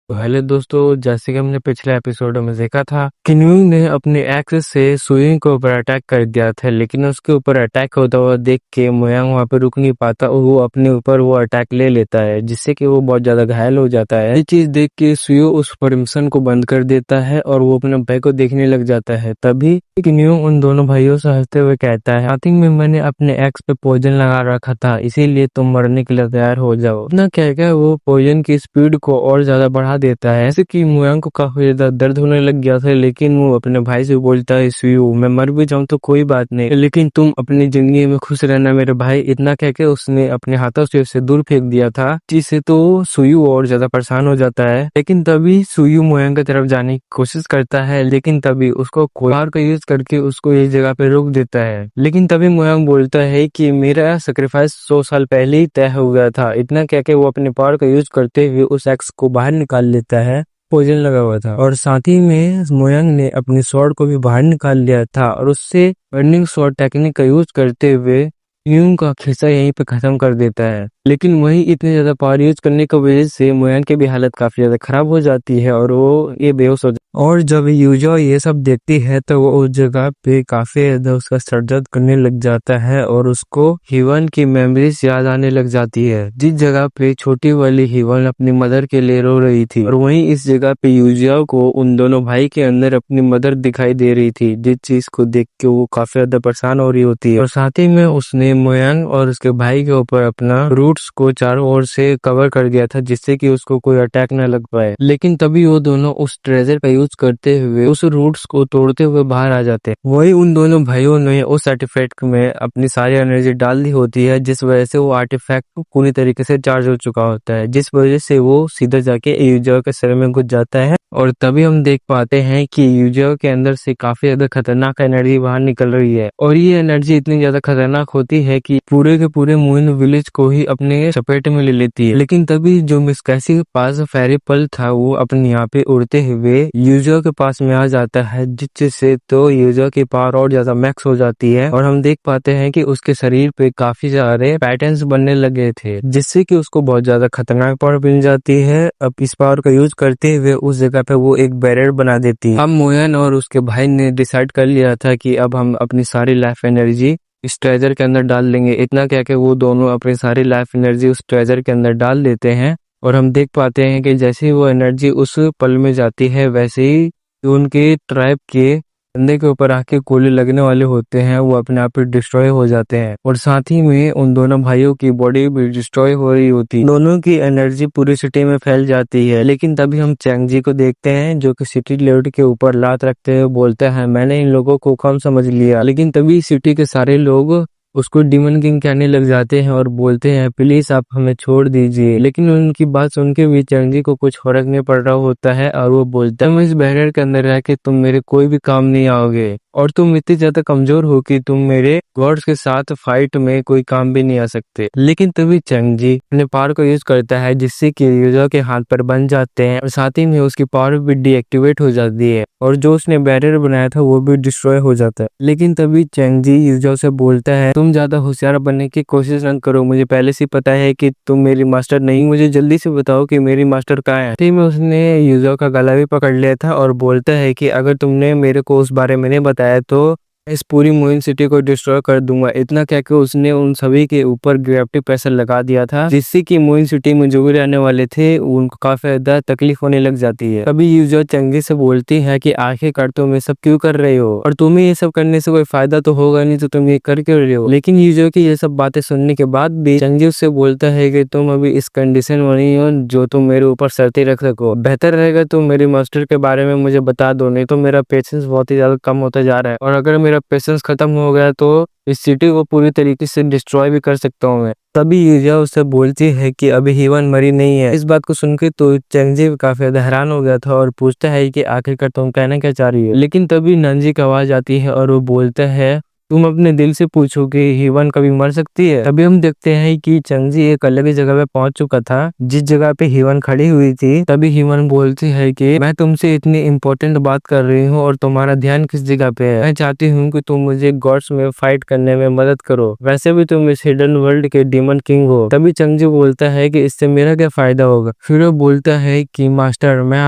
तो हेलो दोस्तों, जैसे कि हमने पिछले एपिसोड में देखा था कि न्यूंग ने अपने एक्स से सुइंग के ऊपर अटैक कर दिया था, लेकिन उसके ऊपर अटैक होता हुआ देख के मोयांग वहां पे रुक नहीं पाता और वो अपने ऊपर वो अटैक ले लेता है, जिससे कि वो बहुत ज्यादा घायल हो जाता है। ये चीज देख के सुयो उस पर मिशन को बंद कर देता है और वो अपने भाई को देखने लग जाता है। तभी न्यूंग उन दोनों भाइयों से हंसते हुए कहता है, स्टार्टिंग में मैंने अपने एक्स पे पॉइजन लगा रखा था, इसीलिए तुम मरने के लिए तैयार हो जाओ। अपना कहकर वो पॉइजन की स्पीड को और ज्यादा बढ़ा देता है, ऐसे कि मोयांग को काफी ज्यादा दर्द होने लग गया था। लेकिन वो अपने भाई से बोलता है, सुयू मैं मर भी जाऊं तो कोई बात नहीं, लेकिन तुम अपनी जिंदगी में खुश रहना मेरे भाई। इतना कहकर उसने अपने हाथों से उसे दूर फेंक दिया था, जिससे तो सुयू और ज्यादा परेशान हो जाता है। लेकिन तभी सुयू मोयांग की तरफ जाने की कोशिश करता है, लेकिन तभी उसको पावर का यूज करके उसको इस जगह पे रोक देता है। लेकिन तभी मोयांग बोलता है कि मेरा सेक्रीफाइस 100 साल पहले ही तय हो गया था। इतना कहकर वो अपने पावर का यूज करते हुए उस एक्स को बाहर निकाल लेता है, पॉइजन लगा हुआ था। और साथ ही में मोयांग ने अपनी स्वॉर्ड को भी बाहर निकाल लिया था और उससे बर्निंग स्वॉर्ड टेक्निक का यूज करते हुए न्यूंग का खिस्सा यहीं पे खत्म कर देता है। लेकिन वही इतने ज्यादा पावर यूज करने की वजह से मोयांग की भी हालत काफी ज्यादा खराब हो जाती है और वो ये बेहोश हो जाता है। और जब यूजो ये सब देखती है तो वो उस जगह पे काफी ज्यादा उसका सर दर्द करने लग जाता है और उसको हिवन की मेमोरीज याद आने लग जाती है, जिस जगह पे छोटी वाली हिवन अपनी मदर के लिए रो रही थी। और वहीं इस जगह पे यूजिया को उन दोनों भाई के अंदर अपनी मदर दिखाई दे रही थी, जिस चीज को देख के वो काफी ज्यादा परेशान हो रही होती है। और साथ ही में उसने मोयांग और उसके भाई के ऊपर अपना रूट्स को चारों ओर से कवर कर दिया था, जिससे कि उसको कोई अटैक न लग पाए। लेकिन तभी वो दोनों उस ट्रेजर का यूज करते हुए उस रूट्स को तोड़ते हुए बाहर आ जाते हैं। वही उन दोनों भाइयों ने उस आर्टिफैक्ट में अपनी सारी एनर्जी डाल दी होती है, जिस वजह से वो आर्टिफैक्ट पूरी तरीके से चार्ज हो चुका होता है, जिस वजह से वो सीधा जाके यूजिया के सिर में घुस जाता है। और तभी हम देख पाते हैं कि यूजिया के अंदर से काफी ज्यादा खतरनाक एनर्जी बाहर निकल रही है और ये एनर्जी इतनी ज्यादा खतरनाक होती है कि पूरे के पूरे मून विलेज को ही अपने चपेट में ले लेती है। लेकिन तभी जो मिस कैसी के पास फेरी पल था वो अपने यहाँ पे उड़ते हुए यूजिया के पास में आ जाता है, जिससे तो यूजिया की पावर और ज्यादा मैक्स हो जाती है। और हम देख पाते हैं कि उसके शरीर पे काफी सारे पैटर्न्स बनने लगे थे, जिससे कि उसको बहुत ज्यादा खतरनाक पावर मिल जाती है। अब इस पावर का यूज करते हुए उस जगह पे वो एक बैरियर बना देती है। अब मोयन और उसके भाई ने डिसाइड कर लिया था कि अब हम अपनी सारी लाइफ एनर्जी इस ट्रेजर के अंदर डाल लेंगे। इतना क्या कि वो दोनों अपनी सारी लाइफ एनर्जी उस ट्रेजर के अंदर डाल देते हैं और हम देख पाते हैं कि जैसे ही वो एनर्जी उस पल में जाती है, वैसे ही उनके ट्राइब के बंदे के ऊपर आके गोले लगने वाले होते हैं, वो अपने आप ही डिस्ट्रॉय हो जाते हैं। और साथ ही में उन दोनों भाइयों की बॉडी भी डिस्ट्रॉय हो रही होती है, दोनों की एनर्जी पूरी सिटी में फैल जाती है। लेकिन तभी हम चैंग जी को देखते हैं, जो कि सिटी लेवल के ऊपर लात रखते हुए बोलते हैं, मैंने इन लोगों को कम समझ लिया। लेकिन तभी सिटी के सारे लोग उसको डीमन किंग कहने लग जाते हैं और बोलते हैं, प्लीज आप हमें छोड़ दीजिए। लेकिन उनकी बात सुन के भी चैंग जी को कुछ फर्क नहीं पड़ रहा होता है और वो बोलता है, तुम इस बैरियर के अंदर रह के तुम मेरे कोई भी काम नहीं आओगे और तुम इतने ज्यादा कमजोर हो कि तुम मेरे गॉड्स के साथ फाइट में कोई काम भी नहीं आ सकते। लेकिन तभी चैंग जी अपने पावर को यूज करता है, जिससे कि यूजर के हाथ पर बन जाते हैं और साथ ही में उसकी पावर भी डीएक्टिवेट हो जाती है और जो उसने बैरियर बनाया था वो भी डिस्ट्रॉय हो जाता है। लेकिन तभी चैंग जी यूजर से बोलता है, तुम ज्यादा होशियार बनने की कोशिश न करो, मुझे पहले से पता है कि तुम मेरी मास्टर नहीं, मुझे जल्दी से बताओ कि मेरी मास्टर कहाँ है। में उसने यूजर का गला भी पकड़ लिया था और बोलता है कि अगर तुमने मेरे को उस बारे में नहीं बताया तो इस पूरी मोइन सिटी को डिस्ट्रॉय कर दूंगा। इतना क्या कि उसने उन सभी के ऊपर ग्रेविटी प्रेशर लगा दिया था, जिससे कि मोइन सिटी में जो भी रहने वाले थे उनको काफी ज्यादा तकलीफ होने लग जाती है। तभी यूजर चंगी से बोलती है कि आखिरकार तुम ये सब क्यों कर रहे हो और तुम्हें ये सब करने से कोई फायदा तो होगा नहीं, तो तुम ये कर क्यों रहे हो। लेकिन यूजर की ये सब बातें सुनने के बाद भी चंगी उससे बोलता है कि तुम अभी इस कंडीशन में नहीं हो जो तुम मेरे ऊपर शर्तें रख सको। बेहतर रहेगा तुम मेरी मास्टर के बारे में मुझे बता दो, नहीं तो मेरा पेशेंस बहुत ही ज्यादा कम होता जा रहा है और अगर मेरा पेशेंस खत्म हो गया तो इस सिटी को पूरी तरीके से डिस्ट्रॉय भी कर सकता हूँ मैं। तभी यूजिया उससे बोलती है कि अभी हिवन मरी नहीं है। इस बात को सुनकर तो चेंगजी काफी ज्यादा हैरान हो गया था और पूछता है कि आखिरकार तुम कहना क्या चाह रही हो। लेकिन तभी नंजी की आवाज आती है और वो बोलता है, तुम अपने दिल से पूछो कि हीवन कभी मर सकती है। तभी हम देखते हैं कि चंगजी एक अलग ही जगह पे पहुंच चुका था, जिस जगह पे हीवन खड़ी हुई थी। तभी हीवन बोलती है कि मैं तुमसे इतनी इम्पोर्टेंट बात कर रही हूँ और तुम्हारा ध्यान किस जगह पे है। मैं चाहती हूँ कि तुम मुझे गॉड्स में फाइट करने में मदद करो, वैसे भी तुम इस हिडन वर्ल्ड के डीमन किंग हो। तभी चंगजी बोलता है कि इससे मेरा क्या फायदा होगा। फिर वो बोलता है कि मास्टर, मैं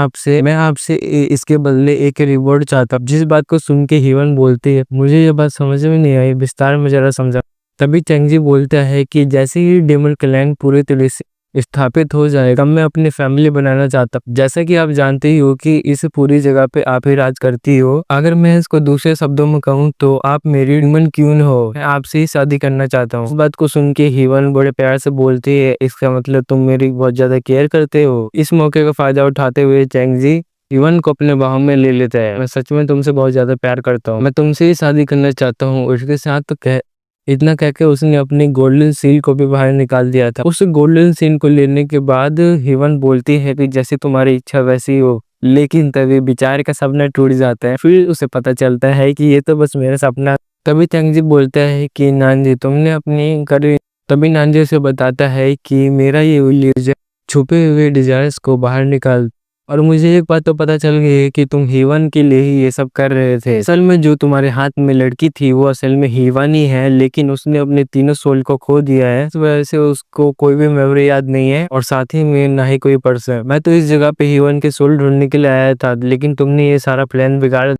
आपसे इसके बदले एक रिवॉर्ड चाहता हूँ। जिस बात को सुन के हीवन बोलती है, मुझे ये बात समझ में नहीं आई, विस्तार में जरा समझा। तभी चंगजी बोलता है कि जैसे ही डेमन क्लैन पूरे तरह से स्थापित हो जाए, तब मैं अपनी फैमिली बनाना चाहता हूँ। जैसा कि आप जानते ही हो कि इस पूरी जगह पे आप ही राज करती हो। अगर मैं इसको दूसरे शब्दों में कहूँ तो आप मेरी ह्यूमन क्वीन हो, मैं आपसे ही शादी करना चाहता हूँ। इस बात को सुन के हीवन बड़े प्यार से बोलती है, इसका मतलब तुम मेरी बहुत ज्यादा केयर करते हो। इस मौके का फायदा उठाते हुए चंगजी हीवन को अपने बाहों में ले लेता है। मैं सच में तुमसे बहुत ज्यादा प्यार करता हूँ, मैं तुमसे ही शादी करना चाहता हूँ। उसके साथ तो इतना कह के उसने अपनी गोल्डन सील को भी बाहर निकाल दिया था। उस गोल्डन सील को लेने के बाद हीवन बोलती है कि जैसी तुम्हारी इच्छा वैसी हो। लेकिन तभी बेचारे का सपना टूट जाता है। फिर उसे पता चलता है कि ये तो बस मेरा सपना। तभी चंगजी बोलता है कि नानजी तुमने अपनी कर तभी नानजी उसे बताता है कि मेरा ये इल्यूजन छुपे हुए डिजायर्स को बाहर निकाल। और मुझे एक बात तो पता चल गई है कि तुम हीवन के लिए ही ये सब कर रहे थे। असल में जो तुम्हारे हाथ में लड़की थी वो असल में हीवन ही है, लेकिन उसने अपने तीनों सोल को खो दिया है। इस वजह से उसको कोई भी मेमोरी याद नहीं है और साथ ही में ना ही कोई पर्सन। मैं तो इस जगह पे हीवन के सोल ढूंढने के लिए आया था, लेकिन तुमने ये सारा प्लान बिगाड़